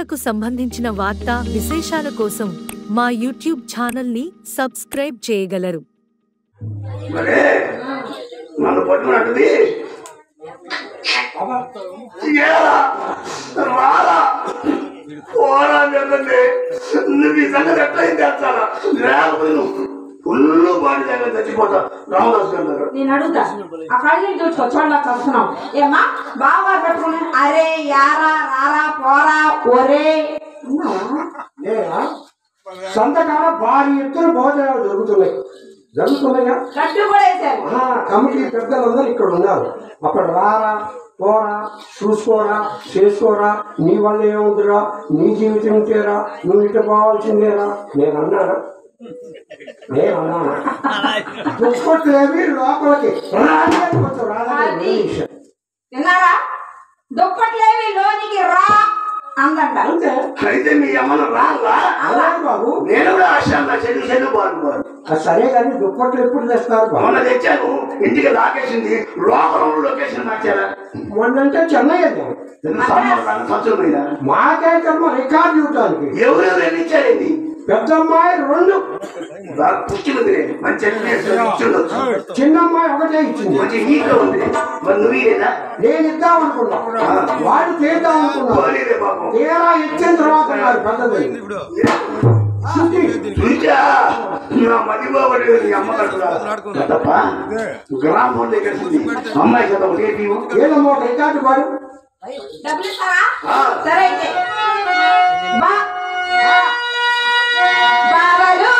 రైతులకు సంబంధించిన వార్తా విశేషాల కోసం మా యూట్యూబ్ ఛానల్ని సబ్స్క్రైబ్ చేయగలరు. ఫుల్ బాడీ దగ్గర చచ్చిపోతా రామదాస్ గారు నేను అడుగుతా ఆ కళ్ళు చూసుకో చూడలా చూస్తున్నాం ఏమా బాగా పెట్టుకుని అరే యారా రారా పోరా ఒరే సంతకాల భారీ ఎత్తున భోజనాలు జరుగుతున్నాయా కట్టు కూడా వేశారు. కమిటీ పెద్దలందరూ ఇక్కడ ఉన్నారు. అక్కడ రారా పోరా చూసుకోరా చేసుకోరా నీ వల్ల ఏముందిరా నీ జీవితం ఇంకేరా నువ్వు ఇటు పోవాల్సిందేరా నేను అన్నానా దుప్పట్లేవి లోపలికి తిన్నారా దుప్పట్లేవి లోనికి రా అందంట. అయితే మీ అమ్మను రాలా బాబు నేను కూడా ఆశ చెల్లి బాగు సరే కానీ దుప్పట్లు ఎప్పుడు తెస్తారు మొన్న తెచ్చాను ఇంటికి లాకేసింది లోపల లొకేషన్ మార్చారా మొన్నంటే చెన్నై సంవత్సరం మీద మాకేకమ్మా రికార్డు ఇవ్వడానికి ఎవరెవరు ఎన్ని ఇచ్చారేంది పెద్ద అమ్మాయి 2 పుచ్చుకుంది మంచి చిన్న అమ్మాయి ఒకటే ఇచ్చింది మంచి నీట్లో ఉంది మరి నువ్వు ఇదేనా నేను ఇద్దాం అనుకున్నా వాడు చేద్దాం అనుకున్నా తీరా ఇచ్చిన తర్వాత పెద్దది గ్రామం దగ్గర అమ్మాయి కదా ఏదమ్మా ఒక రికార్డు వాడు డబ్బులు ఇస్తారా? సరే అయితే బావలు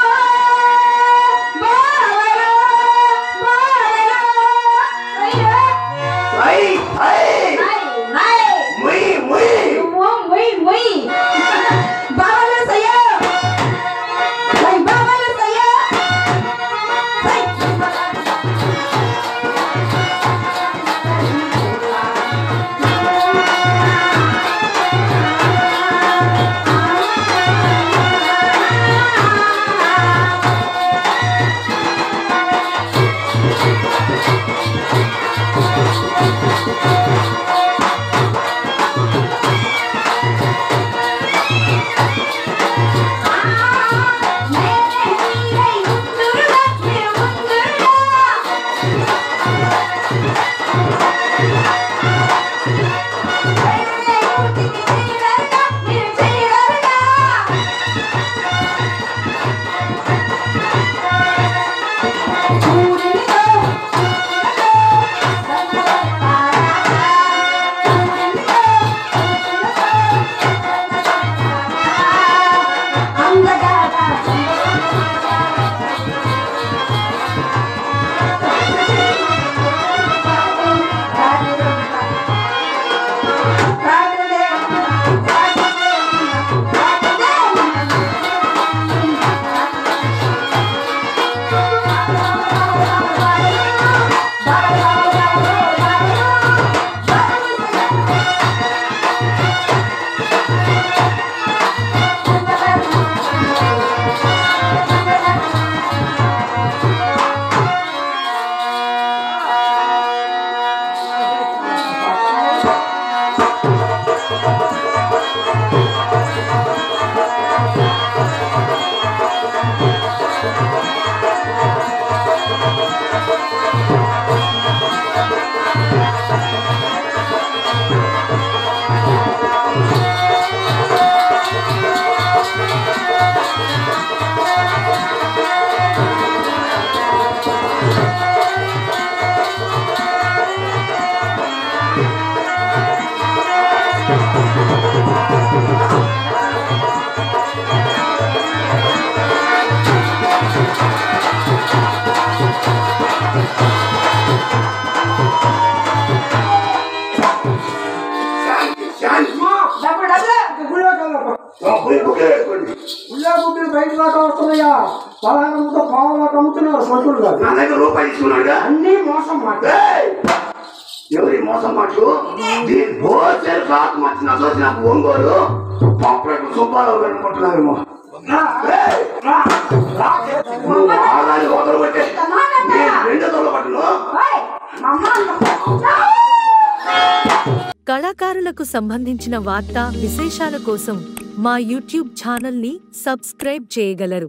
ఉల్లాగుడ్లు బయట దాకా వస్తున్నాయా పలానంతో పావులాగా అమ్ముతున్నారు సొంతులు కాదు నా దగ్గర రూపాయి తీసుకున్నాడుగా అన్ని మోసం మాట ఎవరి మోసం మాటలు దీని హోల్సేల్ కాకు మర్చిన చూసిన ఒంగోలు పాపరేట్ సుబ్బారావు అనుకుంటున్నారేమో ఆదాన్ని వదలబట్టే నేను 2 తొలబట్టును కళాకారులకు సంబంధించిన వార్తా విశేషాల కోసం మా యూట్యూబ్ ఛానల్ని సబ్స్క్రైబ్ చేయగలరు.